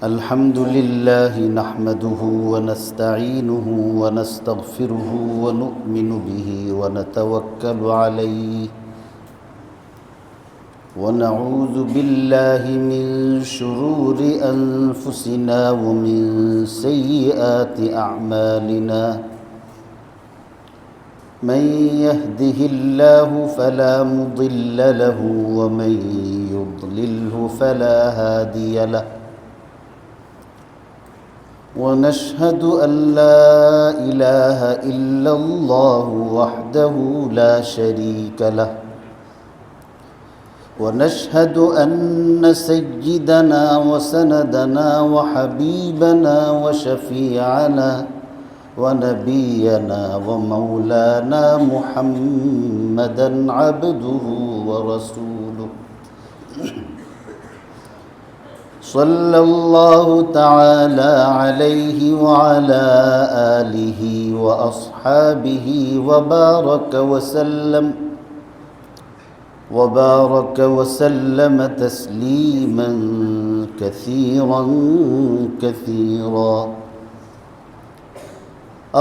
الحمد لله نحمده ونستعينه ونستغفره ونؤمن به ونتوكل عليه ونعوذ بالله من شرور أنفسنا ومن سيئات أعمالنا من يهده الله فلا مضل له ومن يضلله فلا هادي له ونشهد أن لا إله إلا الله وحده لا شريك له ونشهد أن سيدنا وسندنا وحبيبنا وشفيعنا ونبينا ومولانا محمدا عبده ورسوله صلى الله تعالى عليه وعلى آله وأصحابه وبارك وسلم تسليما كثيرا كثيرا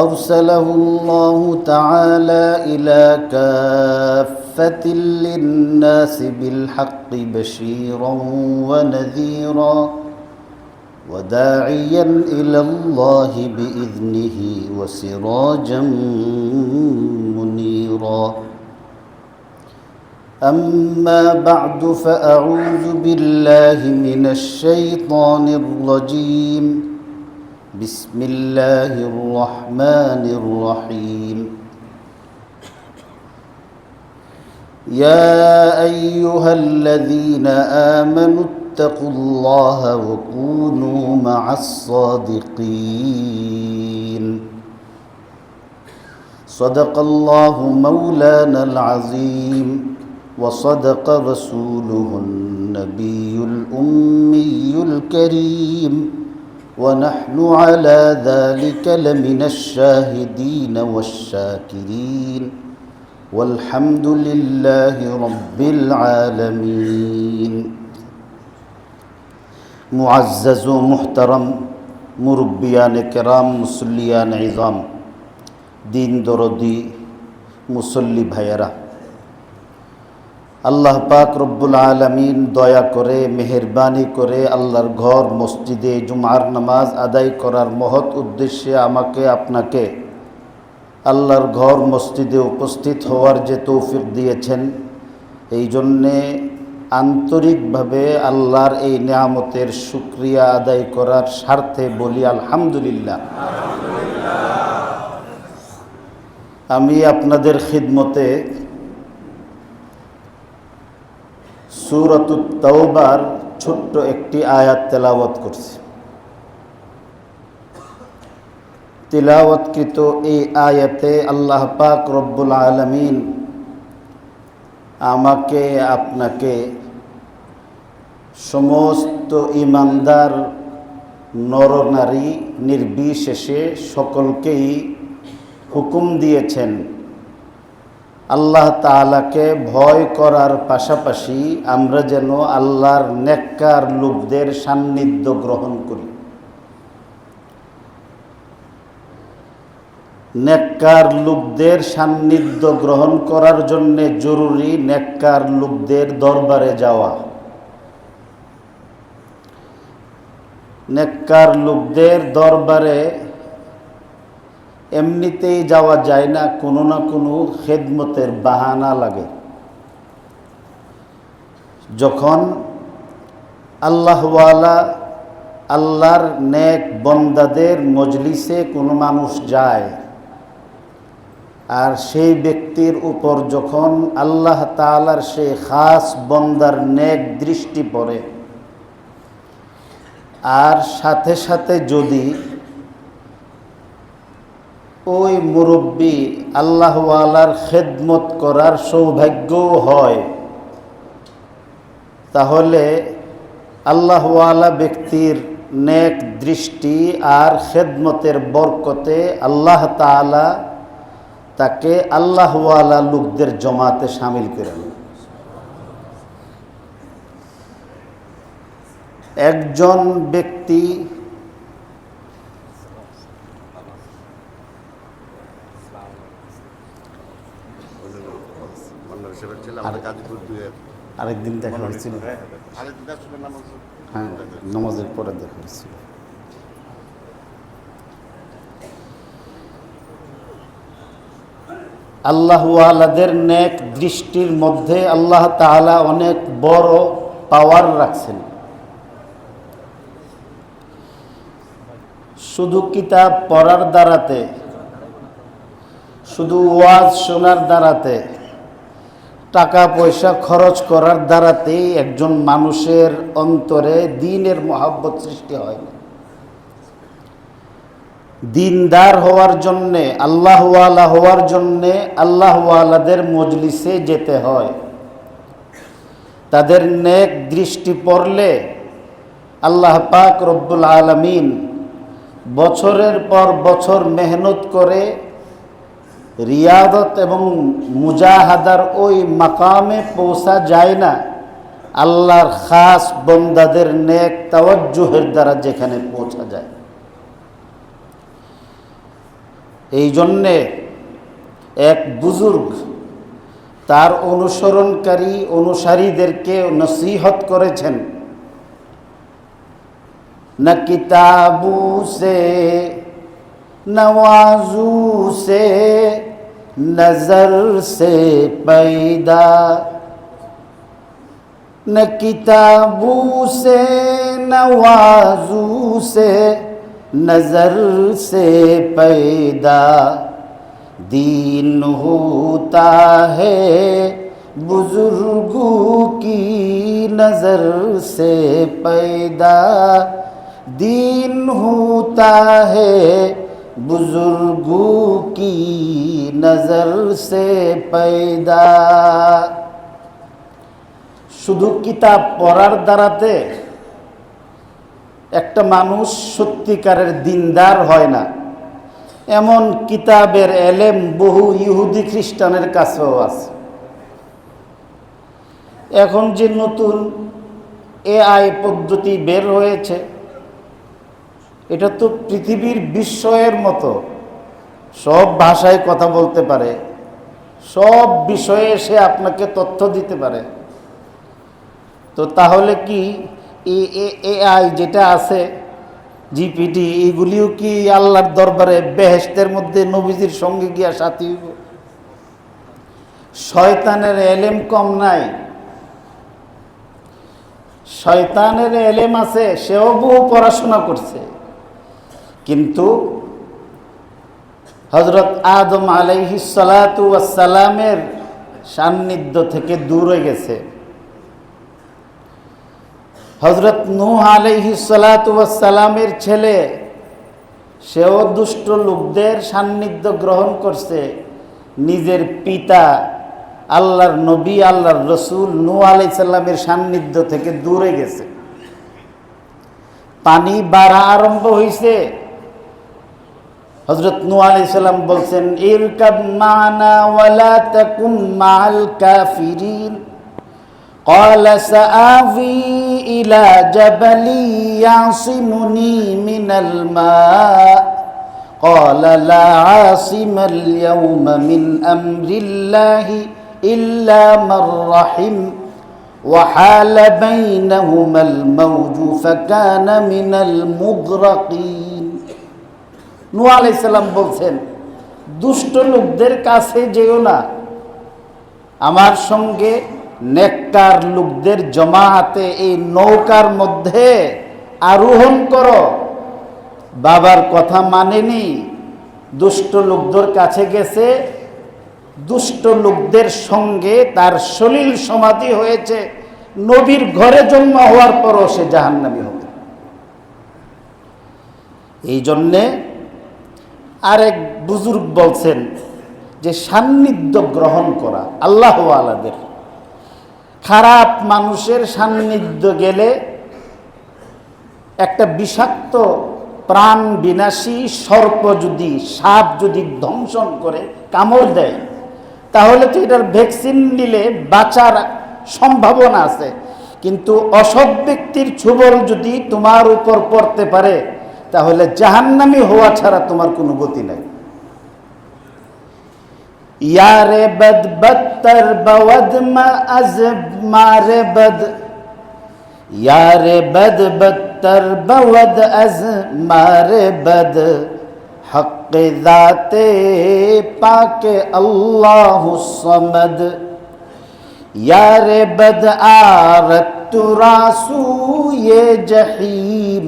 أرسله الله تعالى إلى كافة للناس بالحق بشيرا ونذيرا وداعيا إلى الله بإذنه وسراجا منيرا أما بعد فأعوذ بالله من الشيطان الرجيم بسم الله الرحمن الرحيم يا أيها الذين آمنوا اتقوا الله وكونوا مع الصادقين صدق الله مولانا العظيم وصدق رسوله النبي الأمي الكريم ونحن على ذلك لمن الشاهدين والشاكرين والحمد لله رب العالمين معزز محترم মুরব্বিয়ান কেরাম মুসল্লিয়ান ইজাম দিন দরদি মুসল্লি ভাইয়েরা, আল্লাহ পাক রব্বুল আলামিন দয়া করে মেহেরবানি করে আল্লাহর ঘর মসজিদে জুমার নামাজ আদায় করার মহৎ উদ্দেশ্যে আমাকে আপনাকে আল্লাহর ঘর মসজিদে উপস্থিত হওয়ার যে তৌফিক দিয়েছেন, এই জন্যে আন্তরিকভাবে আল্লাহর এই নিয়ামতের শুকরিয়া আদায় করার স্বার্থে বলি আলহামদুলিল্লাহ। আমি আপনাদের খিদমতে সূরাতুত তাওবার ছোট্ট একটি আয়াত তেলাওয়াত করছি। তিলাওয়াতকৃত এই আয়াতে আল্লাহ পাক রব্বুল আলামিন আমাকে আপনাকে সমস্ত ঈমানদার নরনারী নির্বিশেষে সকলকেই হুকুম দিয়েছেন আল্লাহ তাআলাকে ভয় করার পাশাপাশি আমরা যেন আল্লাহর নেককার লোকদের সান্নিধ্য গ্রহণ করি। নেককার লোকদের সান্নিধ্য গ্রহণ করার জন্য জরুরি নেককার লোকদের দরবারে যাওয়া। নেককার লোকদের দরবারে এমনিতেই যাওয়া যায় না, কোনো না কোনো খেদমতের বাহানা লাগে। যখন আল্লাহওয়ালা আল্লাহর নেক বন্দাদের মজলিসে কোনো মানুষ যায় আর সেই ব্যক্তির উপর যখন আল্লাহ তাআলার সেই খাস বন্দার নেক দৃষ্টি পড়ে, আর সাথে সাথে যদি ওই মুরব্বী আল্লাহওয়ালার খেদমত করার সৌভাগ্যও হয়, তাহলে আল্লাহওয়ালা ব্যক্তির নেক দৃষ্টি আর খেদমতের বরকতে আল্লাহ তাআলা তাকে আল্লাহওয়ালা লোকদের জমাতে শামিল করেন। একজন ব্যক্তি আরেকদিন দেখা হয়েছিল, হ্যাঁ নামাজের পরে দেখা হয়েছিল। আল্লাহওয়ালাদের নেক দৃষ্টির মধ্যে আল্লাহ তাআলা অনেক বড় পাওয়ার রাখছেন। শুধু কিতাব পড়ার দ্বারাতে, শুধু ওয়াজ শোনার দ্বারাতে, টাকা পয়সা খরচ করার দ্বারাতেই একজন মানুষের অন্তরে দ্বীনের মহব্বত সৃষ্টি হয় না। দিনদার হওয়ার জন্যে, আল্লাহওয়ালা হওয়ার জন্যে আল্লাহওয়ালাদের মজলিসে যেতে হয়। তাদের নেক দৃষ্টি পড়লে আল্লাহ পাক রব্বুল আলামিন বছরের পর বছর মেহনত করে রিয়াদত এবং মুজাহাদার ওই মাকামে পৌঁছা যায় না আল্লাহর খাস বন্দাদের নেক তাওয়াজ্জুহের দ্বারা যেখানে পৌঁছা যায়। এই জন্যে এক বুজুর্গ তার অনুসরণকারী অনুসারীদেরকে নসিহত করেছেন, না কিতাবু সে নওয়াজু সে নজর সে पैदा, न किताबू से नवाजू से नजर से पैदा, दीन होता है बुजुर्गों की नजर से पैदा, दीन होता है बुजुर्गों की नजर से पैदा। শুধু কিতাব পড়ার দ্বারাতে একটা মানুষ সত্যিকারের দিনদার হয় না। এমন কিতাবের এলেম বহু ইহুদি খ্রিস্টানের কাছেও আছে। এখন যে নতুন এআই পদ্ধতি বের হয়েছে, এটা তো পৃথিবীর বিস্ময়ের মতো। সব ভাষায় কথা বলতে পারে, সব বিষয়ে সে আপনাকে তথ্য দিতে পারে। তো তাহলে কি এআই যেটা আছে, জিপিটি, এগুলিও কি আল্লাহর দরবারে বেহেশতের মধ্যে নবীজির সঙ্গে গিয়া সাথী হইব? শয়তানের এলেম কম নাই, শয়তানের এলেম আছে, সেও বহু পড়াশোনা করছে, কিন্তু হযরত আদম আলাইহিস সালাতু ওয়াস সালামের সান্নিধ্য থেকে দূরে গেছে। হযরত নূহ আলাইহিস সালাতু ওয়াস সালামের ছেলে, সেও দুষ্ট লোকদের সান্নিধ্য গ্রহণ করছে। নিজের পিতা আল্লাহর নবী, আল্লাহর রসুল নূহ আলাইহিস সালামের সান্নিধ্য থেকে দূরে গেছে। পানি বাড়া আরম্ভ হয়েছে। হযরত নূহ আলাইহিস সালাম বলছেন, ইরকাব মানা ওয়ালা তাকুম মাআল কাফিরিন, قال سآوي إلى جبل يعصمني من الماء قال لا عاصم اليوم من أمر الله إلا من رحم وحال بينهما الموج فكان من المغرقين। নূহ আলাইহিস সালাম বলছেন, দুষ্ট লোকদের কাছে যেও না, আমার সঙ্গে নেককার লোকদের জমাতে এই নৌকার মধ্যে আরোহণ করো। বাবার কথা মানেনি, দুষ্ট লোকদের কাছে গেছে, দুষ্ট লোকদের সঙ্গে তার সলিল সমাধি হয়েছে। নবীর ঘরে জন্ম হওয়ার পরও সে জাহান্নামী হবে। এই জন্যে আরেক বুজুর্গ বলছেন যে সান্নিধ্য গ্রহণ করা, আল্লাহওয়ালাদের, খারাপ মানুষের সান্নিধ্য গেলে একটা বিষাক্ত প্রাণ বিনাশী সর্প যদি, সাপ যদি দংশন করে, কামড় দেয়, তাহলে তো এটার ভ্যাকসিন নিলে বাঁচার সম্ভাবনা আছে। কিন্তু অসৎ ব্যক্তির ছোবল যদি তোমার উপর পড়তে পারে তাহলে জাহান্নামী হওয়া ছাড়া তোমার কোনো গতি নাই। ইয়ারে বদ বত্তর বওদ মা আজ মারে বদ, ইয়ারে বদ বত্তর বওদ আজ মারে বদ, হক যাতে পাকে আল্লাহু সমদ। यारे बद आरत तुरासू ये जहीम,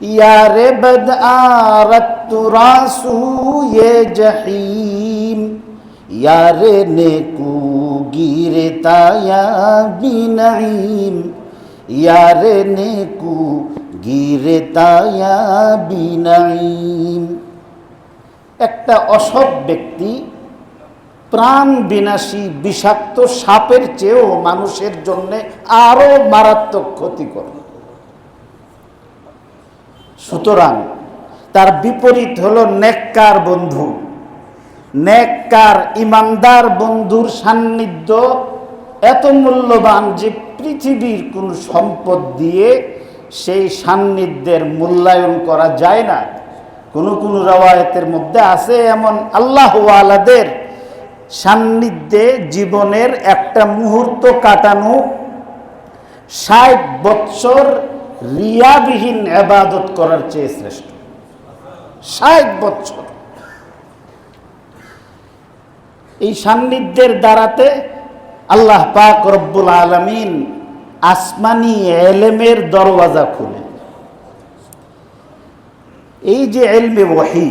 यारे बद आरत तुरासू ये जहीम, यारे नेकू गिरे ताया बिनईम, यारे नेकू गिरे ताया बिनईम। একটা অসৎ ব্যক্তি প্রাণ বিনাশী বিষাক্ত সাপের চেয়েও মানুষের জন্য আরো মারাত্মক ক্ষতিকর। সুতরাং তার বিপরীত হলো নেককার বন্ধু। নেককার ইমানদার বন্ধুর সান্নিধ্য এত মূল্যবান যে পৃথিবীর কোন সম্পদ দিয়ে সেই সান্নিধ্যের মূল্যায়ন করা যায় না। কোন কোন রওয়ায়াতের মধ্যে আছে এমন আল্লাহওয়ালাদের সান্নিধ্যে জীবনের একটা মুহূর্ত কাটানো ৬০ বৎসর রিয়াবিহীন ইবাদত করার চেয়ে শ্রেষ্ঠ। ৬০ বৎসর এই সান্নিধ্যের দ্বারাতে আল্লাহ পাক রব্বুল আলামিন আসমানি ইলমের দরওয়াজা খুলে। এই যে ইলমে ওয়াহি,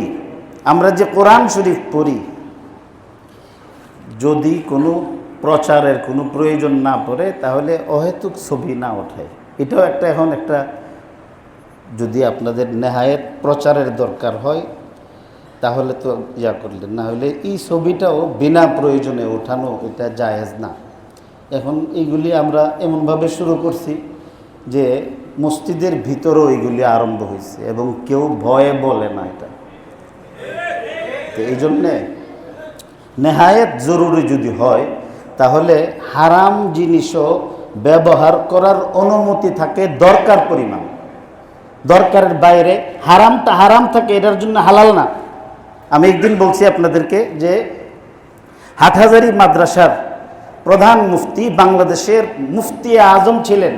আমরা যে কোরআন শরীফ পড়ি, যদি কোনো প্রচারের কোনো প্রয়োজন না পড়ে তাহলে অহেতুক ছবি না ওঠায়। এটাও একটা এখন একটা, যদি আপনাদের নেহায়েত প্রচারের দরকার হয় তাহলে তো ইয়া করলেন, না হলে এই ছবিটাও বিনা প্রয়োজনে ওঠানো এটা জায়েজ না। এখন এইগুলি আমরা এমনভাবে শুরু করছি যে মসজিদের ভিতরেও এইগুলি আরম্ভ হয়েছে এবং কেউ ভয়ে বলে না এটা। তো এই জন্যে নেহায়েত জরুরি যদি হয় তাহলে হারাম জিনিসও ব্যবহার করার অনুমতি থাকে দরকার পরিমাণ। দরকারের বাইরে হারামটা হারাম থাকে, এটার জন্য হালাল না। আমি একদিন বলছি আপনাদেরকে যে হাটহাজারী মাদ্রাসার প্রধান মুফতি, বাংলাদেশের মুফতি আজম ছিলেন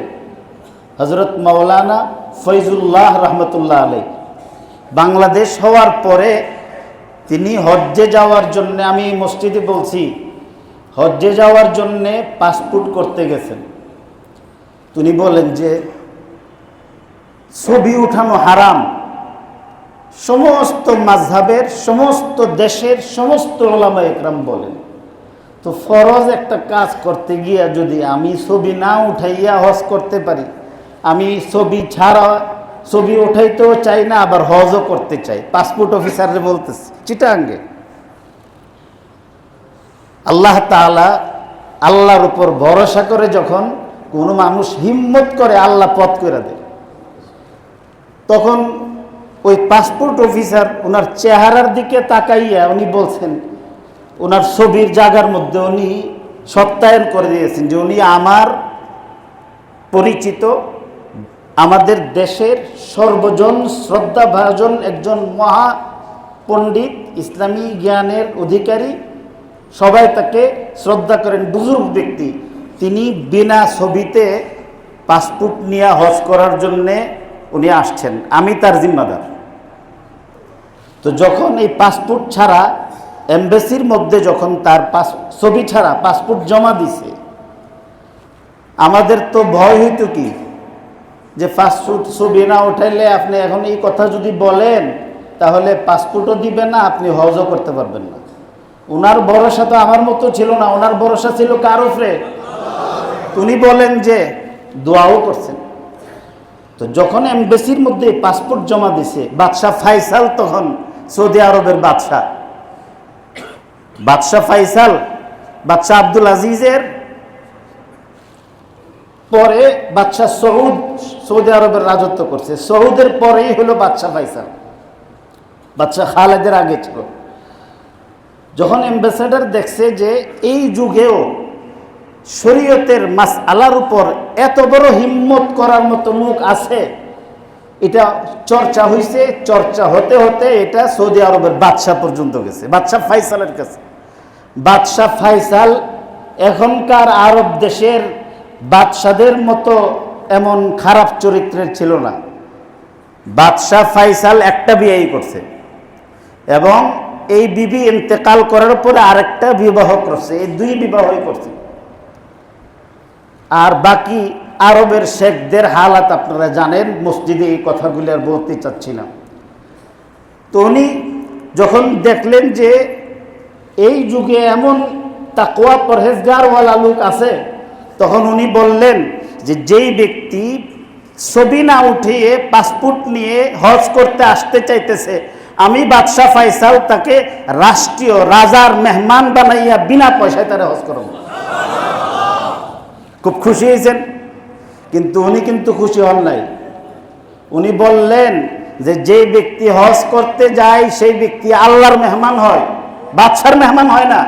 হযরত মাওলানা ফয়জুল্লাহ রহমতুল্লাহ আলাই। বাংলাদেশ হওয়ার পরে তিনি হজ্জে যাওয়ার জন্য, আমি মসজিদে বলছি, হজ্জে যাওয়ার জন্যে পাসপোর্ট করতে গেছেন। তিনি বলেন যে ছবি উঠানো হারাম। সমস্ত মাযহাবের, সমস্ত দেশের সমস্ত উলামায়ে ইকরাম বলেন। তো ফরজ একটা কাজ করতে গিয়া যদি আমি ছবি না উঠাইয়া হজ করতে পারি, আমি ছবি ছাড়া ছবি উঠাইতেও চাই না, আবার হজও করতে চাই। পাসপোর্ট অফিসারে বলতেছে চিটাঙ্গে। আল্লাহ তাআলা, আল্লাহর উপর ভরসা করে যখন কোনো মানুষ হিম্মত করে আল্লাহ পথ করে দেয়, তখন ওই পাসপোর্ট অফিসার ওনার চেহারার দিকে তাকাইয়া উনি বলছেন, ওনার ছবির জায়গার মধ্যে উনি সত্যায়ন করে দিয়েছেন যে উনি আমার পরিচিত, আমাদের দেশের সর্বজন শ্রদ্ধাভাজন একজন মহা পণ্ডিত, ইসলামী জ্ঞানের অধিকারী, সবাই তাকে শ্রদ্ধা করেন, বুজুর্গ ব্যক্তি। তিনি বিনা ছবিতে পাসপোর্ট নিয়ে হজ করার জন্যে উনি আসছেন, আমি তার জিম্মাদার। তো যখন এই পাসপোর্ট ছাড়া এমবাসির মধ্যে যখন তার ছবি ছাড়া পাসপোর্ট জমা দিছে, আমাদের তো ভয় হইতো কি যে পাসপোর্ট ছবি না উঠাইলে আপনি এখন এই কথা যদি বলেন তাহলে পাসপোর্টও দিবে না, আপনি হজও করতে পারবেন না। ওনার ভরসা তো আমার মতো ছিল না, ওনার ভরসা ছিল কার উপরে? উনি বলেন যে দোয়াও করছেন। তো যখন এমবাসির মধ্যে পাসপোর্ট জমা দিছে, বাদশাহ ফাইসাল, তখন সৌদি আরবের বাদশাহ ফাইসাল, বাদশাহ আব্দুল আজিজের পরে বাদশাহ সৌদি আরবের রাজত্ব করছে। সৌদের পরেই হলো বাদশাহ ফাইসাল, বাদশাহ খালেদের আগে ছিল। যখন অ্যাম্বাসেডর দেখছে যে এই যুগেও শরীয়তের মাসআলার উপর এত বড় হিম্মত করার মতো লোক আছে? এটা চর্চা হয়েছে, চর্চা হতে হতে এটা সৌদি আরবের বাদশাহ পর্যন্ত গেছে, বাদশাহ ফাইসালের কাছে। বাদশাহ ফাইসাল এখনকার আরব দেশের বাদশাদের মতো এমন খারাপ চরিত্রের ছিল না। বাদশাহ ফাইসাল একটা বিয়েই করছে এবং এই বিবি ইন্তেকাল করার পরে আরেকটা বিবাহ করছে, এই 2 বিবাহই করছে। আর বাকি আরবের শেখদের হালাত আপনারা জানেন, মসজিদে এই কথাগুলি আর বলতে চাচ্ছিলাম। তো উনি যখন দেখলেন যে এই যুগে এমন তাকওয়া পরহেজগারওয়ালা লোক আছে, তখন উনি বললেন যে যেই ব্যক্তি ছবি না উঠিয়ে পাসপোর্ট নিয়ে হজ করতে আসতে চাইতেছে, আমি বাদশাহ ফাইসাল তাকে রাষ্ট্রীয় রাজার মেহমান বানাইয়া বিনা পয়সায় তারা হজ করব। খুব খুশি হয়েছেন, কিন্তু উনি কিন্তু খুশি হন নাই। উনি বললেন যে যেই ব্যক্তি হজ করতে যায় সেই ব্যক্তি আল্লাহর মেহমান হয়, বাদশার মেহমান হয় না।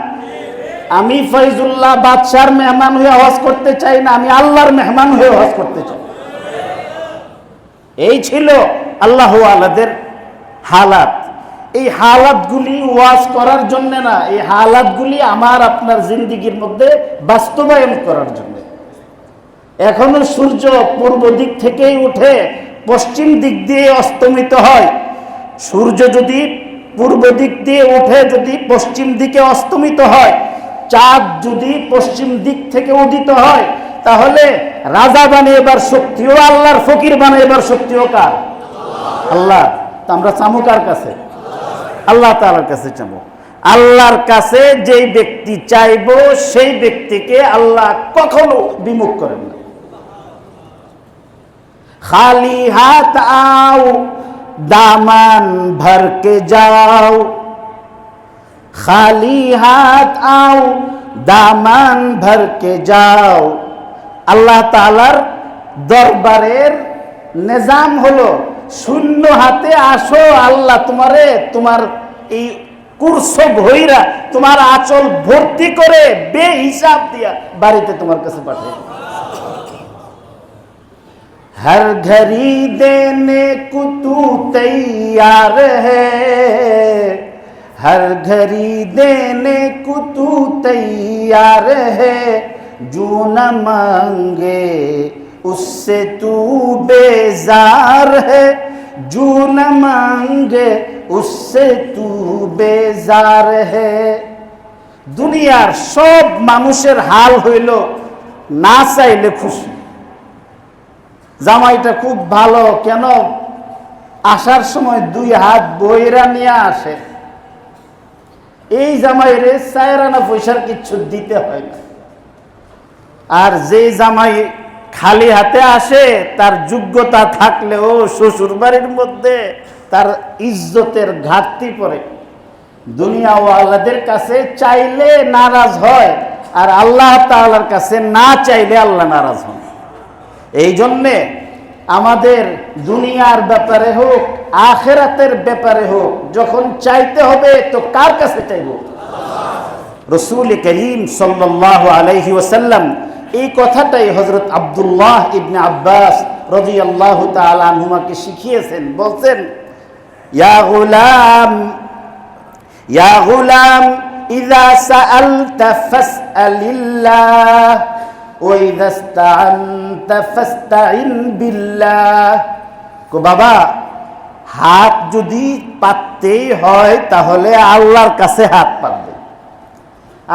আমি ফয়জুল্লাহ বাদশার মেহমান হয়ে হজ করতে চাই না, আমি আল্লাহর মেহমান হয়ে হজ করতে চাই। এই ছিল আল্লাহ আলাদের হালাত। এই হালাতগুলি ওয়াজ করার জন্য না, এই হালাতগুলি আমার আপনার জিন্দেগির মধ্যে বাস্তবায়ন করার জন্য। এখনো সূর্য পূর্ব দিক থেকেই উঠে পশ্চিম দিক দিয়ে অস্তমিত হয়। সূর্য যদি পূর্ব দিক দিয়ে উঠে যদি পশ্চিম দিকে অস্তমিত হয়, চাঁদ যদি পশ্চিম দিক থেকে উদিত হয়, তাহলে রাজা বানাইবার শক্তিও আল্লাহর, ফকির বানাইবার শক্তিও কার? আল্লাহ। তা আমরা চামু কার কাছে? আল্লাহ তাআলার কাছে চাবো। আল্লাহর কাছে যেই ব্যক্তি চাইব সেই ব্যক্তিকে আল্লাহ কখনো বিমুখ করেন না। খালি হাত আও দামান ভর কে যাও, খালি হাত আও দামান ভর কে যাও। আল্লাহ তাআলার দরবারের নিজাম হলো শূন্য হাতে আসো, আল্লাহ তোমারে তোমার এই কুরস ভইরা তোমার আঁচল ভর্তি করে বেহিসাব দিয়া বাড়িতে তোমার কাছে পাঠিয়ে। हर घड़ी देने को तू तैयार है, हर घड़ी देने को तू तैयार है, जो न मांगे उससे तू बेजार है, जो न मांगे उससे तू बेजार है। দুনিয়ার সব মানুষের হাল হইল না চাইলে খুশি। জামাইটা খুব ভালো, কেন আসার সময় 2 হাত বইরা নিয়ে আসে। এই জামাইরে 4 আনা পয়সার কিচ্ছু দিতে হয় না। আর যে জামাই খালি হাতে আসে, তার যোগ্যতা থাকলেও শ্বশুর বাড়ির মধ্যে তার ইজ্জতের ঘাটতি পড়ে। দুনিয়াওয়ালাদের কাছে চাইলে নারাজ হয়, আর আল্লাহ তাআলার কাছে না চাইলে আল্লাহ নারাজ হন। এই জন্যে আমাদের দুনিয়ার ব্যাপারে হোক আখিরাতের ব্যাপারে হোক, যখন চাইতে হবে তো কার কাছে চাইব? রাসূল করিম সাল্লাল্লাহু আলাইহি ওয়াসাল্লাম এই কথাটাই হযরত আব্দুল্লাহ ইবনে আব্বাস রাদিয়াল্লাহু তাআলা আনহুমাকে শিখিয়েছেন। বলছেন, ইয়া গুলাম, ইয়া গুলাম ইযা সাআলতা ফাসআলিল্লাহ ওয়া ইযা ইসতাআনতা ফাসতাইন বিল্লাহ। কো বাবা, হাত যদি পাততেই হয় তাহলে আল্লাহর কাছে হাত পাতবে,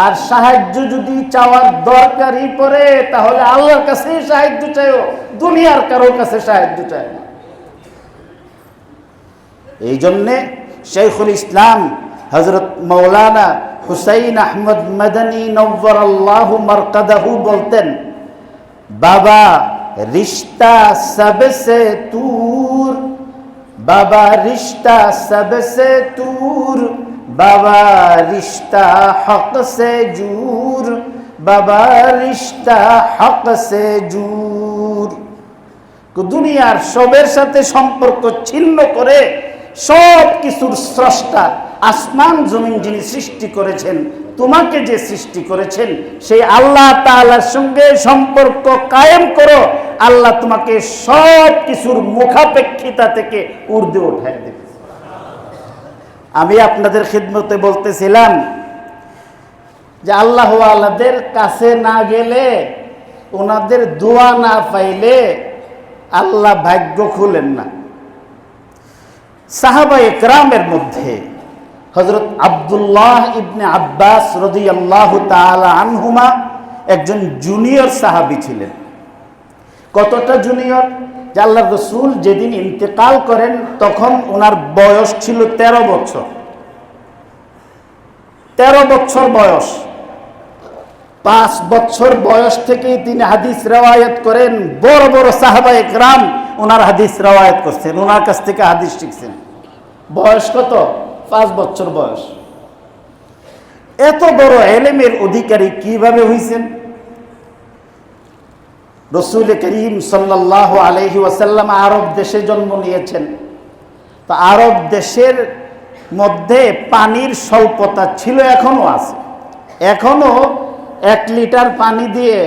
আর সাহায্য যদি চাওয়ার দরকারই পড়ে তাহলে আল্লাহর কাছে সাহায্য চাইও, দুনিয়ার কারোর কাছে সাহায্য চাই না। এই জন্যে শাইখুল ইসলাম হযরত মাওলানা হুসাইন আহমদ মাদানী নওয়ারাল্লাহু মারকাদাহু বলতেন, বাবা রিশতা সবসে দূর, বাবা রিশতা সবসে দূর, বাবা রিশতা হক সে জুর, বাবা রিশতা হক সে জুর। দুনিয়ার সবের সাথে সম্পর্ক ছিন্ন করে সব কিছুর স্রষ্টা, আসমান জমিন যিনি সৃষ্টি করেছেন তোমাকে যে সৃষ্টি করেছেন সেই আল্লাহ তাআলার সঙ্গে সম্পর্ক কায়েম করো, আল্লাহ তোমাকে সব কিছুর মুখাপেক্ষিতা থেকে ঊর্ধ্বে উঠায় দেবে। আমি আপনাদের খিদমতে বলতেছিলাম যে আল্লাহ ওয়ালাদের কাছে না গেলে, ওনাদের দোয়া না পাইলে আল্লাহ ভাগ্য খুলেন না। সাহাবায়ে কেরামের মধ্যে হযরত আব্দুল্লাহ ইবনে আব্বাস রাদিয়াল্লাহু তাআলা আনহুমা একজন জুনিয়র সাহাবী ছিলেন। কতটা জুনিয়র যে আল্লাহর রাসূল যেদিন ইন্তেকাল করেন তখন ওনার বয়স ছিল 13 বছর। 13 বছর বয়স। 5 বছর বয়স থেকেই তিনি হাদিস রিওয়ায়াত করেন। বড় বড় সাহাবায়ে কেরাম ওনার হাদিস রিওয়ায়াত করছেন, ওনার কাছ থেকে হাদিস শিখছেন। বয়স কত? 5 বছর বয়স। এত বড় ইলমের অধিকারী কিভাবে হইছেন? রাসূল করিম সাল্লাল্লাহু আলাইহি ওয়াসাল্লাম আরব দেশে জন্ম নিয়েছেন। তো আরব দেশের মধ্যে পানির স্বল্পতা ছিল, এখনো আছে। এখনো 1 লিটার পানি দিয়ে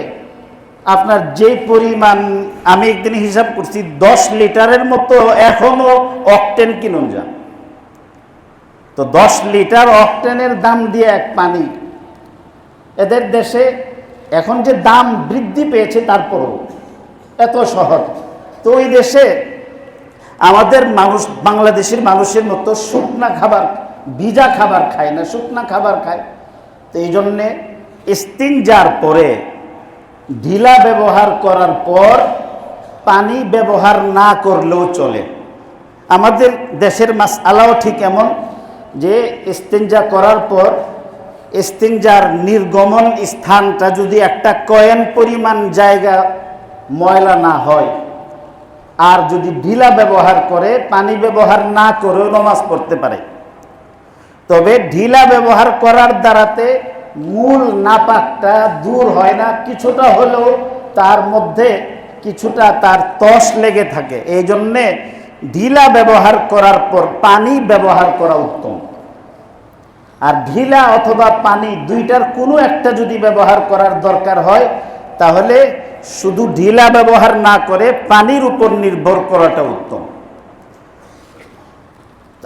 আপনার যে পরিমাণ, আমি একদিন হিসাব করছি 10 লিটারের মতো এখনো অক্টেন কিনুন যায়। তো 10 লিটার অক্টেনের দাম দিয়ে এক পানি, এদের দেশে এখন যে দাম বৃদ্ধি পেয়েছে তারপরও এত সহজ। তো ওই দেশে আমাদের মানুষ, বাংলাদেশের মানুষের মতো শুকনা খাবার, ভিজা খাবার খায় না, শুকনা খাবার খায়। তো এই জন্যে ইস্তিনজার পরে, ঢিলা ব্যবহার করার পর পানি ব্যবহার না করলেও চলে। আমাদের দেশের মাসআলাও ঠিক এমন যে ইস্তিনজা করার পর ইস্তিনজার নির্গমন স্থানটা যদি একটা কয়েন পরিমাণ জায়গা ময়লা না হয়, আর যদি ঢিলা ব্যবহার করে, পানি ব্যবহার না করেও নামাজ পড়তে পারে। তবে ঢিলা ব্যবহার করার দ্বারাতে মূল নাপাকটা দূর হয় না, কিছুটা হলেও তার মধ্যে কিছুটা তার তস লেগে থাকে। এই জন্যে ঢিলা ব্যবহার করার পর পানি ব্যবহার করা উত্তম। আর ঢিলা অথবা পানি দুইটার কোনো একটা যদি ব্যবহার করার দরকার হয়, তাহলে শুধু ঢিলা ব্যবহার না করে পানির উপর নির্ভর করাটা উত্তম।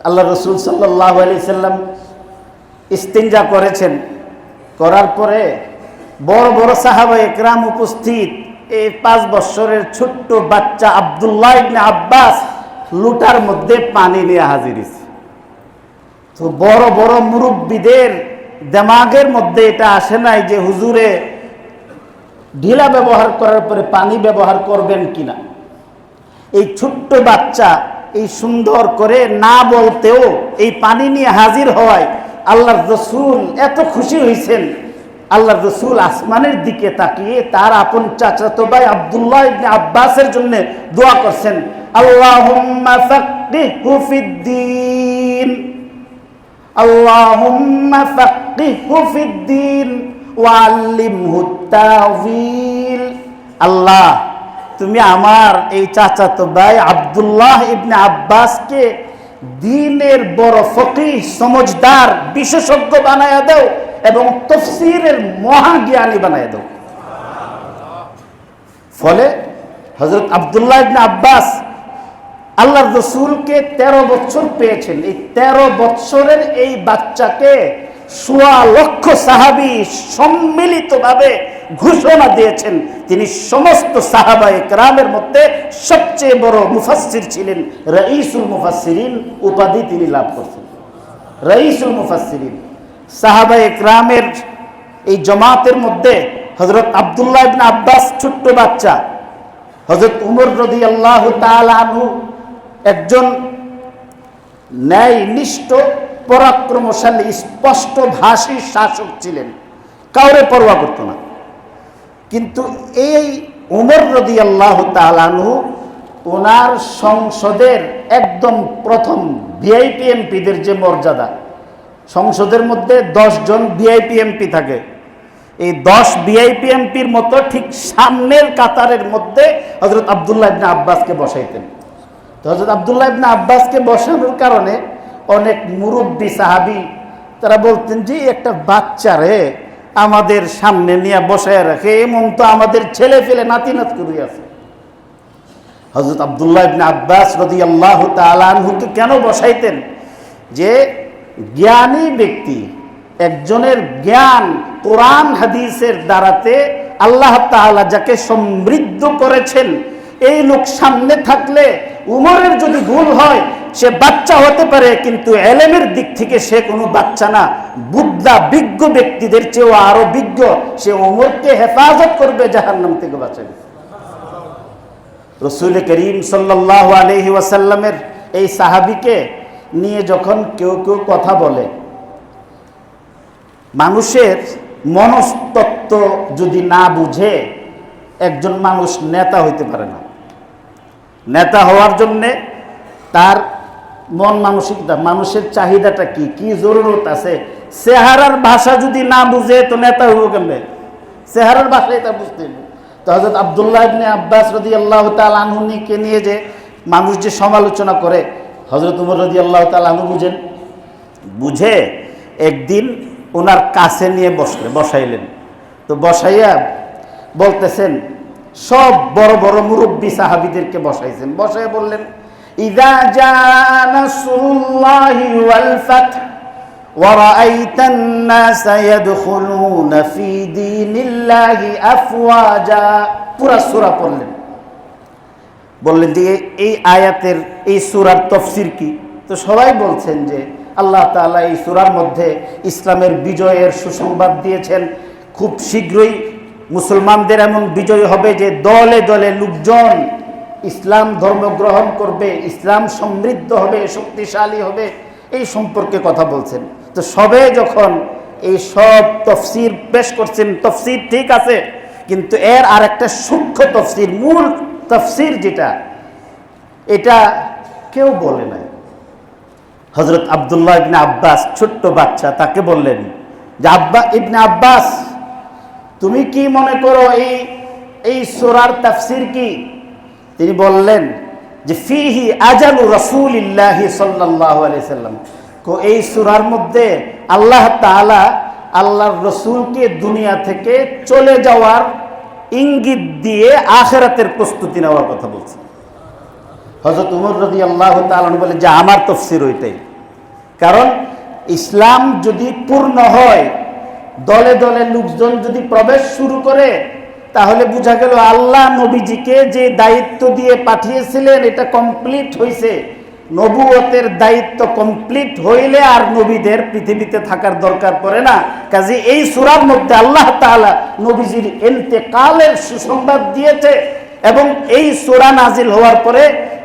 আল্লাহ রাসূল সাল্লাল্লাহু আলাইহি সাল্লাম ইস্তিনজা করেছেন, করার পরে বড় বড় সাহাবায়ে কেরাম উপস্থিত। এই 5 বছরের ছোট্ট বাচ্চা আব্দুল্লাহ ইবনে আব্বাস লুটার মধ্যে পানি নিয়ে হাজির হয়েছে। তো বড় বড় মুরব্বীদের দিমাগের মধ্যে এটা আসে নাই যে হুজুরে ঢিলা ব্যবহার করার পরে পানি ব্যবহার করবেন কিনা। এই ছোট্ট বাচ্চা এই সুন্দর করে না বলতেও এই পানি নিয়ে হাজির হওয়ায় আল্লাহর রাসূল এত খুশি হয়েছেন। আল্লাহর রাসূল আসমানের দিকে তাকিয়ে তার আপন চাচাতো ভাই আব্দুল্লাহ ইবনে আব্বাসের জন্য দোয়া করছেন, আল্লাহুম্মা ফাক্কিহু ফিদ্দীন, আল্লাহুম্মা ফাক্কিহু ফিদ্দীন ওয়া আল্লিমহু তা'ওয়িল। আল্লাহ, তুমি আমার এই চাচাতো ভাই আব্দুল্লাহ ইবনে আব্বাসকে দ্বীনের বড় ফকিহ, সমঝদার, বিশেষজ্ঞ বানায়া দাও এবং তাফসীরের মহাজ্ঞানী বানায়া দাও। ফলে হযরত আব্দুল্লাহ ইবনে আব্বাস আল্লাহর রাসূলকে 13 বছর পেয়েছেন। এই 13 বছরের এই বাচ্চাকে 1.25 লক্ষ সাহাবী সম্মিলিতভাবে ঘোষণা দিয়েছেন তিনি সমস্ত সাহাবায়ে কেরামের মধ্যে সবচেয়ে বড় মুফাসসির ছিলেন। রাইসুল মুফাসসিরিন উপাধি তিনি লাভ করেছেন। রাইসুল মুফাসসিরিন সাহাবায়ে কেরামের এই জামাতের মধ্যে হযরত আব্দুল্লাহ ইবনে আব্বাস ছোট্ট বাচ্চা, হযরত উমর রাদিয়াল্লাহু তাআলা আনহু একজন ন্যায়নিষ্ঠ, পরাক্রমশালী, স্পষ্ট ভাষী শাসক ছিলেন, কাউরে পরোয়া করত না। কিন্তু এই উমর রাদিয়াল্লাহু তাআলা আনহু ওনার সংসদের একদম প্রথম ভিআইপি এমপিদের যে মর্যাদা, সংসদের মধ্যে 10 জন ভিআইপি এমপি থাকে, এই 10 ভিআইপি এমপির মতো ঠিক সামনের কাতারের মধ্যে হযরত আব্দুল্লাহ ইবনে আব্বাসকে বসাইতেন। তো হযরত আব্দুল্লাহ ইবনে আব্বাসকে বসানোর কারণে অনেক মুরব্বী সাহাবী তারা বলতেন যে একটা বাচ্চারে আমাদের সামনে নিয়ে বসায় রাখে, এমন তো আমাদের ছেলে ফেলে নাতি নাত করে আছে। হযরত আব্দুল্লাহ ইবনে আব্বাস রাদিয়াল্লাহু তাআলা আনহুকে কেন বসাইতেন? যে জ্ঞানী ব্যক্তি, একজনের জ্ঞান কোরআন হাদিসের দ্বারাতে আল্লাহ তাআলা যাকে সমৃদ্ধ করেছেন, এই লোক সামনে থাকলে উমরের যদি ভুল হয়, সে বাচ্চা হতে পারে কিন্তু এলেমের দিক থেকে সে কোনো বাচ্চা না, বুদ্ধা বিজ্ঞ ব্যক্তিদের চেয়েও আরো বিজ্ঞ। সে উমরকে হেফাজত করবে, জাহান্নাম থেকে বাঁচাবে। রাসূল করিম সাল্লাল্লাহু আলাইহি ওয়াসাল্লামের এই সাহাবীকে নিয়ে যখন কেউ কেউ কথা বলে, মানুষের মনস্তত্ত্ব যদি না বুঝে একজন মানুষ নেতা হইতে পারে না। নেতা হওয়ার জন্যে তার মন মানসিকতা, মানুষের চাহিদাটা কি কি জরুরত আছে, চেহারার ভাষা যদি না বুঝে তো নেতা হইব কেমনে? চেহারার ভাষাই তা বুঝতে হবে। তো হযরত আব্দুল্লাহ ইবনে আব্বাস রাদিয়াল্লাহু তাআলা আনহুকে নিয়ে যে মানুষ যে সমালোচনা করে, হযরত উমর রাদিয়াল্লাহু তাআলা আনহু বুঝে একদিন ওনার কাছে নিয়ে বসাইলেন। তো বসাইয়া বলতেছেন, সব বড় বড় মুরব্বী সাহাবীদেরকে বসাইছেন, বসাইয়া বললেন, ইযা জা নাসরুল্লাহি ওয়াল ফাth ওয়া রাআইতান নাস ইয়াদখুলুনা ফি দীনিল্লাহি আফওয়াজা। পুরা সূরা পড়লেন, বললেন যে এই আয়াতের এই সূরার তাফসীর কি? তো সবাই বলছেন যে আল্লাহ তাআলা এই সূরার মধ্যে ইসলামের বিজয়ের সুসংবাদ দিয়েছেন। খুব শীঘ্রই মুসলমানদের এমন বিজয় হবে যে দলে দলে লোকজন ইসলাম ধর্ম গ্রহণ করবে, ইসলাম সমৃদ্ধ হবে, শক্তিশালী হবে, এই সম্পর্কে কথা বলছেন। তো সবে যখন এই সব তাফসীর পেশ করছেন, তাফসীর ঠিক আছে, কিন্তু এর আর একটা সূক্ষ্ম তাফসীর, মূল তাফসীর যেটা, এটা কেউ বলে নাই। হযরত আব্দুল্লাহ ইবনে আব্বাস, ছোট্ট বাচ্চা, তাকে বললেন যে ইবনে আব্বাস, তুমি কি মনে করো এই সূরার তাফসীর কি? তিনি বললেন যে ফিহি আজালু রাসূলিল্লাহি সাল্লাল্লাহু আলাইহি সাল্লাম, এই সূরার মধ্যে আল্লাহ তাআলা আল্লাহর রাসূলকে দুনিয়া থেকে চলে যাওয়ার ইঙ্গিত দিয়ে আখিরাতের প্রস্তুতি নেওয়ার কথা বলছেন। হযরত উমর রাদিয়াল্লাহু তাআলা বলে যে আমার তাফসীর ওইটাই। কারণ ইসলাম যদি পূর্ণ হয়, দলে দলে লোকজন যদি প্রবেশ শুরু করে, তাহলে বোঝা গেল আল্লাহ নবীজিকে যে দায়িত্ব দিয়ে পাঠিয়েছিলেন এটা কমপ্লিট হয়েছে। নবুয়তের দায়িত্ব কমপ্লিট হইলে আর নবীদের পৃথিবীতে থাকার দরকার পড়ে না। কাজে এই সূরার মধ্যে আল্লাহ তাআলা নবীজির ইন্তেকালের সুসংবাদ দিয়েছে। এবং এই সূরা নাজিল হওয়ার পরে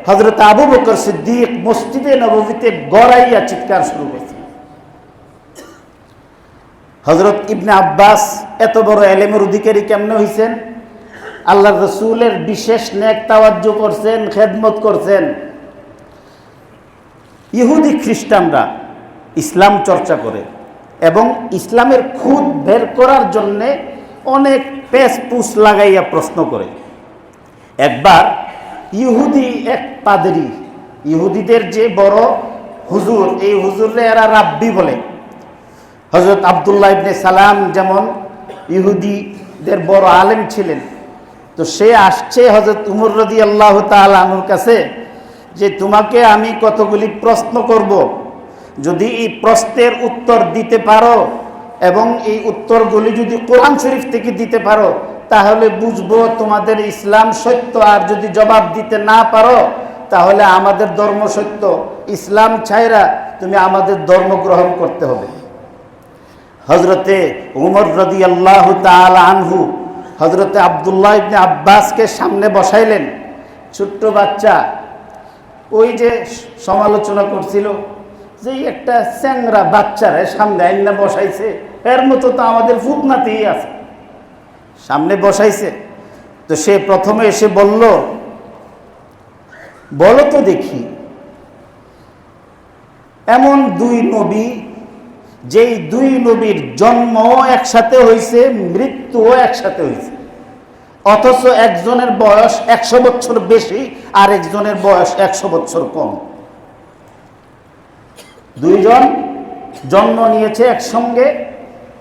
হযরত আবু বকর সিদ্দিক মসজিদে নববীতে গড়াইয়া চিৎকার শুরু করেছেন। হযরত ইবনে আব্বাস এত বড় এলেমের অধিকারী কেমনে হইছেন? আল্লাহর রাসূলের বিশেষ নেক তাওয়াজ্জু করছেন, খেদমত করছেন। ইহুদি খ্রিস্টানরা ইসলাম চর্চা করে এবং ইসলামের খুঁত বের করার জন্যে অনেক পেশপুস লাগাইয়া প্রশ্ন করে। একবার ইহুদি এক পাদরি, ইহুদিদের যে বড় হুজুর, এই হুজুরে এরা রাব্বি বলে। হযরত আব্দুল্লাহ ইবনে সালাম যেমন ইহুদিদের বড় আলেম ছিলেন, তো সে আসছে হযরত উমর রাদিয়াল্লাহু তাআলা আনহুর কাছে যে তোমাকে আমি কতগুলি প্রশ্ন করব, যদি এই প্রশ্নের উত্তর দিতে পারো এবং এই উত্তরগুলি যদি কোরআন শরীফ থেকে দিতে পারো তাহলে বুঝবো তোমাদের ইসলাম সত্য, আর যদি জবাব দিতে না পারো তাহলে আমাদের ধর্ম সত্য, ইসলাম ছাইরা তুমি আমাদের ধর্ম গ্রহণ করতে হবে। হযরতে উমর রাদিয়াল্লাহু তাআলা আনহু হযরতে আব্দুল্লাহ ইবনে আব্বাসকে সামনে বসাইলেন। ছোট্ট বাচ্চা, ওই যে সমালোচনা করছিল যে একটা চ্যাংরা বাচ্চারে সামনে আইনা বসাইছে, এর মতো তো আমাদের ফুটনাতেই আছে, সামনে বসাইছে। তো সে প্রথমে এসে বলো তো দেখি, এমন দুই নবী, যেই দুই নবীর জন্ম একসাথে হয়েছে, মৃত্যুও একসাথে হয়েছে, অথচ একজনের বয়স 100 বছর বেশি আর একজনের বয়স 100 বছর কম। দুইজন জন্ম নিয়েছে একসঙ্গে,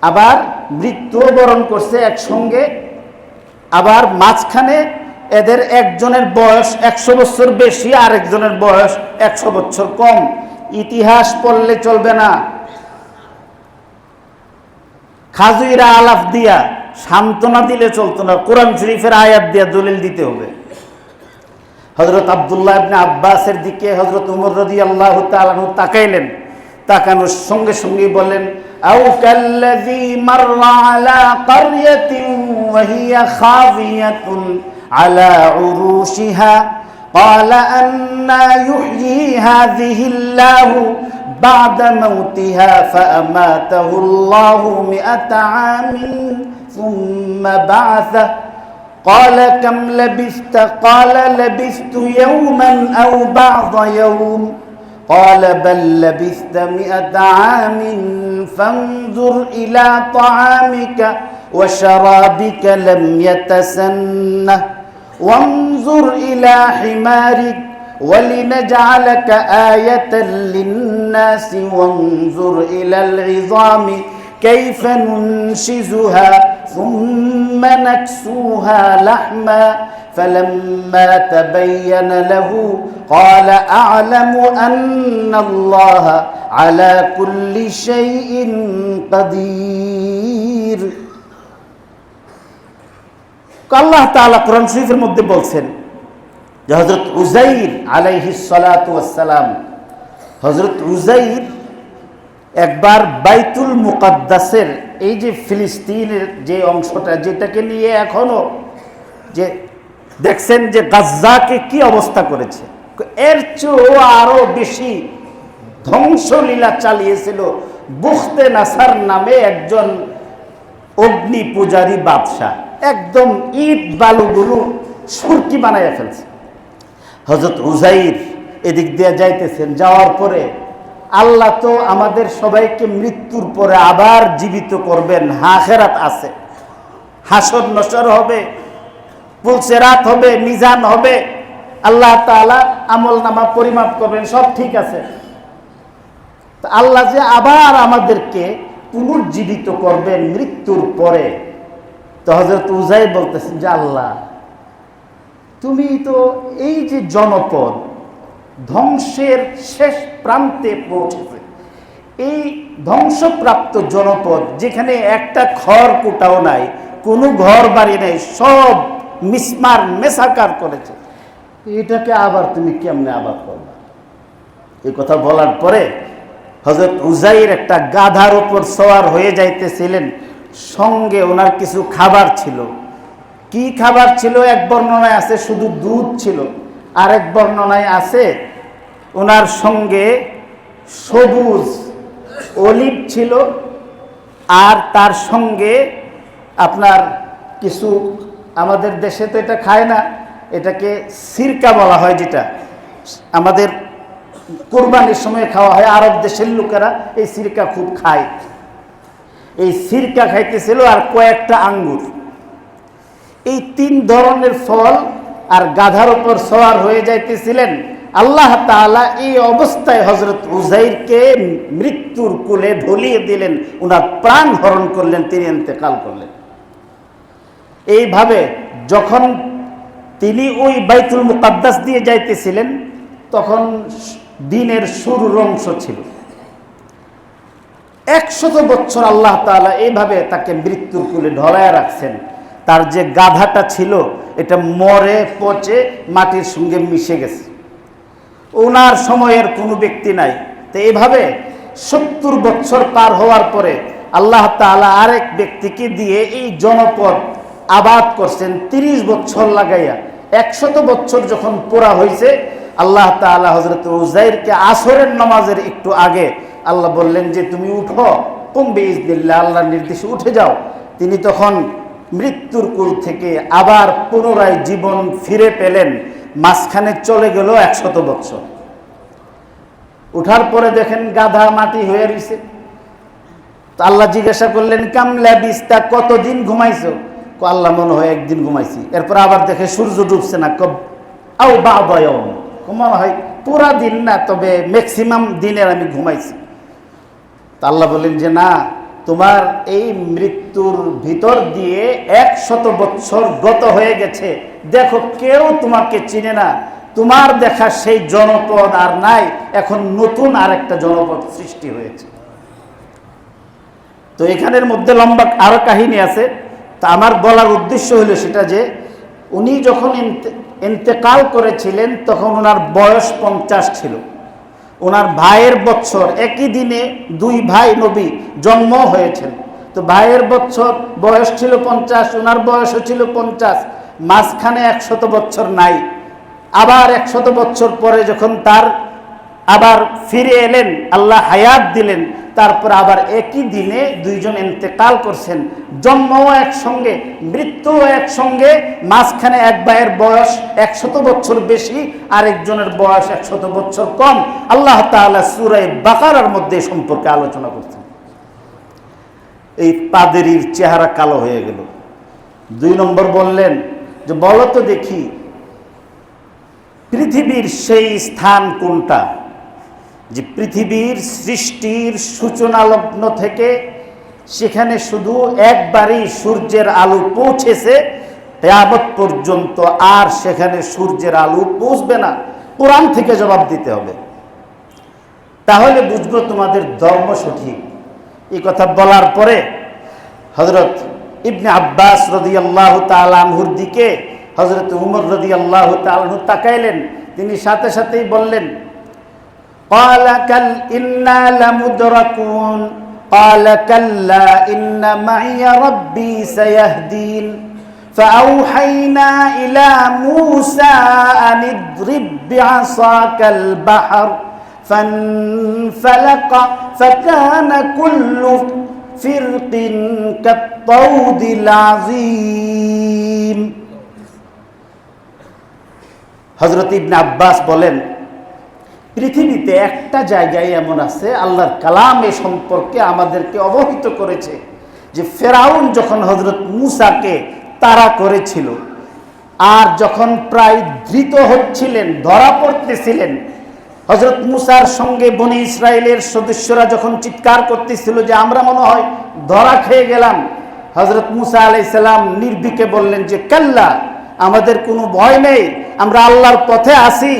আবার মৃত্যুও বরণ করছে একসঙ্গে, আবার মাঝখানে এদের একজনের বয়স 100 বছর বেশি, আর একজনের বয়স 100 বছর কম। ইতিহাস পড়লে চলবে না, খাজুইরা আলাফ দিয়া সান্ত্বনা দিলে চলতো না, কোরআন শরীফের আয়াত দিয়া দলিল দিতে হবে। হযরত আব্দুল্লাহ ইবনে আব্বাসের দিকে হযরত উমর রাদিয়াল্লাহু তাআলা তাকাইলেন, তাকানোর সঙ্গে সঙ্গে বলেন, আও কাল্লাযী মাররা আলা ক্বরিয়াতিন ওয়া হিয়া খাবিয়াতুন আলা উরুশিহা ক্বালা আন্না ইউহয়ী হাযিহিল্লাহু বা'দা মাউতিহা ফাআমাতাহুল্লাহু মিআতা আমিন সুম্মা বা'আসাহু قال كم لبثت قال لبثت يوما أو بعض يوم قال بل لبثت 100 عام فانظر إلى طعامك وشرابك لم يتسنه وانظر إلى حمارك ولنجعلك آية للناس وانظر إلى العظام كيف ننشزها ثم نكسوها لحما فلما تبين له قال أعلم أن الله على كل شيء قدير। আল্লাহ তাআলা কোরআন শরীফের মধ্যে বলছেন যে হযরত উযাইর আলাইহিস সালাতু ওয়াস সালাম, হযরত উযাইর একবার বাইতুল মুকাদ্দাসের এই যে ফিলিস্তিনের যে অংশটা, যেটাকে নিয়ে এখনো যে দেখছেন যে গাজ্জাকে কি অবস্থা করেছে, এর চেয়েও আরো বেশি ধ্বংসলীলা চালিয়েছিল বুখতে নাসার নামে একজন অগ্নি পূজারী বাদশাহ। একদম ইট বালুগুলো সুরকি বানাইয়া ফেলছে। হযরত উযাইর এদিক দিয়ে যাইতেছেন, যাওয়ার পরে আল্লাহ তো আমাদের সবাইকে মৃত্যুর পরে আবার জীবিত করবেন, আখিরাত আছে, হাসর নসর হবে, পুলসেরাত হবে, মিজান হবে, আল্লাহ তাআলা আমল নামা পরিমাপ করবেন, সব ঠিক আছে। তো আল্লাহ যে আবার আমাদেরকে পুনর্জীবিত করবেন মৃত্যুর পরে, তো হযরত উযাইর বলতেছেন যে আল্লাহ, তুমি তো এই যে জনপদ ধ্বংসের শেষ প্রান্তে পৌঁছেছে, এই ধ্বংসপ্রাপ্ত জনপদ যেখানে একটা খড়কুটাও নাই, কোনো ঘর বাড়ি নাই, সব মিসমার মেসাকার করেছে, এটাকে আবার তুমি কেমনে আবার করবে? এই কথা বলার পরে হযরত উযাইর একটা গাধার উপর সওয়ার হয়ে যাইতেছিলেন, সঙ্গে ওনার কিছু খাবার ছিল। কি খাবার ছিল? এক বর্ণনায় আছে শুধু দুধ ছিল, আর এক বর্ণনায় আছে ওনার সঙ্গে সবুজ অলিভ ছিল, আর তার সঙ্গে আপনার কিছু, আমাদের দেশে তো এটা খায় না, এটাকে সিরকা বলা হয়, যেটা আমাদের কুরবানির সময় খাওয়া হয়, আরব দেশের লোকেরা এই সিরকা খুব খায়, এই সিরকা খাইতেছিল, আর কয়েকটা আঙ্গুর। এই 3 ধরনের ফল, আর গাধার উপর সওয়ার হয়ে যাইতেছিলেন। আল্লাহ তাআলা এই অবস্থায় হযরত উযাইরকে মৃত্যুর কোলে ঢলিয়ে দিলেন, ওনার প্রাণ হরণ করলেন, তিনি ইন্তেকাল করলেন। এইভাবে যখন তিনি ওই বাইতুল মুকাদ্দাস দিয়ে যাইতেছিলেন, তখন দিনের শুরুর অংশ ছিল। 100 বছর আল্লাহ তাআলা এইভাবে তাকে মৃত্যুর কোলে ঢলায় রাখছেন। তার যে গাধাটা ছিল এটা মরে পচে মাটির সঙ্গে মিশে গেছে, ওনার সময়ের কোনো ব্যক্তি নাই। তো এইভাবে 70 বছর পার হওয়ার পরে আল্লাহ তাআলা আরেক ব্যক্তিকে দিয়ে এই জনপদ আবাদ করছেন 30 বছর লাগাইয়া। 100 বছর যখন পুরা হয়েছে, আল্লাহ তাআলা হযরত উযাইরকে আসরের নামাজের একটু আগে আল্লাহ বললেন যে তুমি উঠো, কুম বিইজনিল্লাহ, আল্লাহর নির্দেশে উঠে যাও। তিনি তখন মৃত্যুর কোল থেকে আবার পুনরায় জীবন ফিরে পেলেন। মাঝখানে চলে গেল 100 বছর। উঠার পরে দেখেন গাধা মাটি হয়ে রয়েছে। তো আল্লাহ জিজ্ঞাসা করলেন, কাম লাবিস্তা, কতদিন ঘুমাইছো? আল্লাহ মনে হয় একদিন ঘুমাইছি। এরপর আবার দেখে সূর্য ডুবছে না, আও বা'দা ইয়াওম, মনে হয় পুরা দিন না, তবে ম্যাক্সিমাম দিনের আমি ঘুমাইছি। তা আল্লাহ বলেন যে না, তোমার এই মৃত্যুর ভিতর দিয়ে 100 বছর গত হয়ে গেছে, দেখো কেউ তোমাকে চিনে না, তোমার দেখা সেই জনপদ আর নাই, এখন নতুন আরেকটা জনপদ সৃষ্টি হয়েছে। তো এখানের মধ্যে লম্বা আরো কাহিনী আছে। তা আমার বলার উদ্দেশ্য হলো সেটা যে উনি যখন ইন্তেকাল করেছিলেন তখন ওনার বয়স 50 ছিল। ওনার ভাইয়ের বছর, একই দিনে 2 ভাই নবী জন্ম হয়েছেন। তো ভাইয়ের বছর বয়স ছিল 50, ওনার বয়সও ছিল 50, মাঝখানে 100 বছর নাই। আবার 100 বছর পরে যখন তার আবার ফিরে এলেন, আল্লাহ হায়াত দিলেন, তারপর আবার একই দিনে দুইজন ইন্তেকাল করছেন, জন্মও একসঙ্গে, মৃত্যুও একসঙ্গে। মাঝখানে এক ভাইয়ের বয়স 100 বছর বেশি, আরেকজনের বয়স 100 বছর কম। আল্লাহ তাআলা সূরা বাকারার মধ্যে সম্পর্কে আলোচনা করছেন। এই পাদেরির চেহারা কালো হয়ে গেল। 2 নম্বর বললেন যে বলো তো দেখি পৃথিবীর সেই স্থান কোনটা যে পৃথিবীর সৃষ্টির সূচনা লগ্ন থেকে সেখানে শুধু একবারই সূর্যের আলো পৌঁছেছে, কিয়ামত পর্যন্ত আর সেখানে সূর্যের আলো পৌঁছবে না। কোরআন থেকে জবাব দিতে হবে, তাহলে বুঝবো তোমাদের ধর্ম সঠিক। এই কথা বলার পরে হযরত ইবনে আব্বাস রাদিয়াল্লাহু তাআলা আনহুর দিকে হযরত উমর রাদিয়াল্লাহু তাআলা আনহু তাকাইলেন। তিনি সাথে সাথেই বললেন, ক্বালা কাল ইন্না লামুদরাকুন ক্বালা কাল্লা ইন্না মাইয়া রাব্বি সায়াহদিন ফাআওহাইনা ইলা মূসা আন ইদরিব বিআসাকাল বাহর ফানফালাকা ফাকানা কুল্লু ফিরকিন কাত-তাউদিল আযীম। হযরত ইবনে আব্বাস বলেন, পৃথিবীতে একটা জায়গায় এমন আছে আল্লাহর কালাম এ সম্পর্কে আমাদেরকে অবহিত করেছে যে ফেরাউন যখন হযরত মূসাকে তাড়া করেছিল আর যখন প্রায় ধৃত হচ্ছিলেন, ধরা পড়তেছিলেন, হযরত মূসার সঙ্গে বনি ইসরায়েলের সদস্যরা যখন চিৎকার করতেছিল যে আমরা মনে হয় ধরা খেয়ে গেলাম, হযরত মূসা আলাইহিস সালাম নির্ভীকে বললেন যে কাল্লা, আমাদের কোনো ভয় নেই, আমরা আল্লাহর পথে আছি।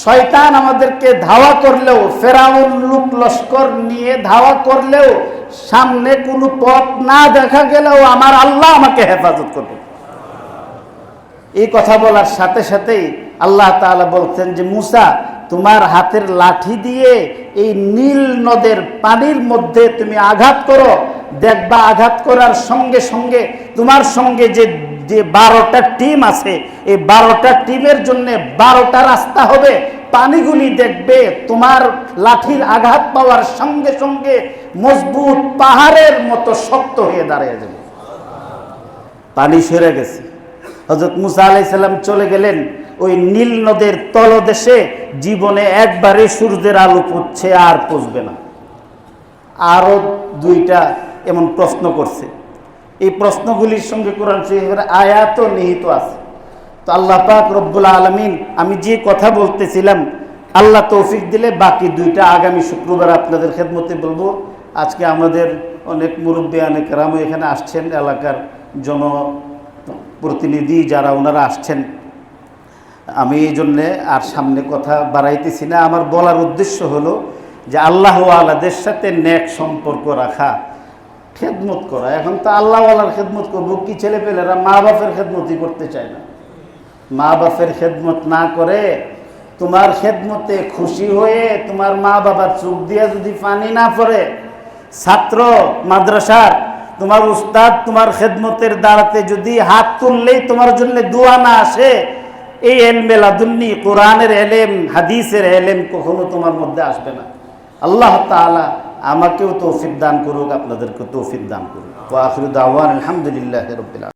শয়তান আমাদেরকে ধাওয়া করলেও, ফেরাউন লোক লস্কর নিয়ে ধাওয়া করলেও, সামনে কোনো পথ না দেখা গেলেও আমার আল্লাহ আমাকে হেফাজত করবে। এই কথা বলার সাথে সাথেই আল্লাহ তাআলা বলছেন যে মূসা, তোমার হাতের লাঠি দিয়ে এই নীল নদের পানির মধ্যে তুমি আঘাত করো, দেখবা আঘাত করার সঙ্গে সঙ্গে তোমার সঙ্গে যে 12টা টিম আছে, এই 12টা টিমের জন্য 12টা রাস্তা হবে। পানিগুলি দেখবে তোমার লাঠির আঘাত পাওয়ার সঙ্গে সঙ্গে মজবুত পাহাড়ের মতো শক্ত হয়ে দাঁড়িয়ে যাবে। পানি সরে গেছে। হযরত মূসা আলাইহিস সালাম চলে গেলেন ওই নীল নদের তলদেশে। জীবনে একবারে সূর্যের আলো পড়ছে, আর পড়বে না। আরো 2টা এমন প্রশ্ন করছে। এই প্রশ্নগুলির সঙ্গে কোরআন শরীফের আয়াতও নিহিত আছে। তো আল্লাহ পাক রব্বুল আলামিন, আমি যে কথা বলতেছিলাম, আল্লাহ তৌফিক দিলে বাকি 2টা আগামী শুক্রবার আপনাদের খেদমতে বলবো। আজকে আমাদের অনেক মুরব্বী, অনেক রামও এখানে আসছেন, এলাকার জনপ্রতিনিধি যারা ওনারা আসছেন। আমি এই জন্যে আর সামনে কথা বাড়াইতেছি না। আমার বলার উদ্দেশ্য হলো যে আল্লাহ ওয়ালাদের সাথে নেক সম্পর্ক রাখা, খেদমত করা। এখন তো আল্লাহওয়ালার খেদমত করবো কি, ছেলেপেলেরা মা বাপের খেদমতই করতে চায় না। মা বাপের খেদমত না করে তোমার খেদমতে খুশি হয়ে তোমার মা বাবার চোখ দিয়ে যদি পানি না পড়ে, ছাত্র মাদ্রাসার তোমার উস্তাদ তোমার খেদমতের দাঁড়াতে যদি হাত তুললেই তোমার জন্য দোয়া না আসে, এই এলমে লাদুন্নি, কোরআনের এলেম, হাদিসের এলেম কখনো তোমার মধ্যে আসবে না। আল্লাহ তাআলা আমাকেও তৌফিক দান করুক, আপনাদেরকে তৌফিক দান করুক। ওয়া আখিরু দাওয়ানা আলহামদুলিল্লাহি রাব্বিল আলামিন।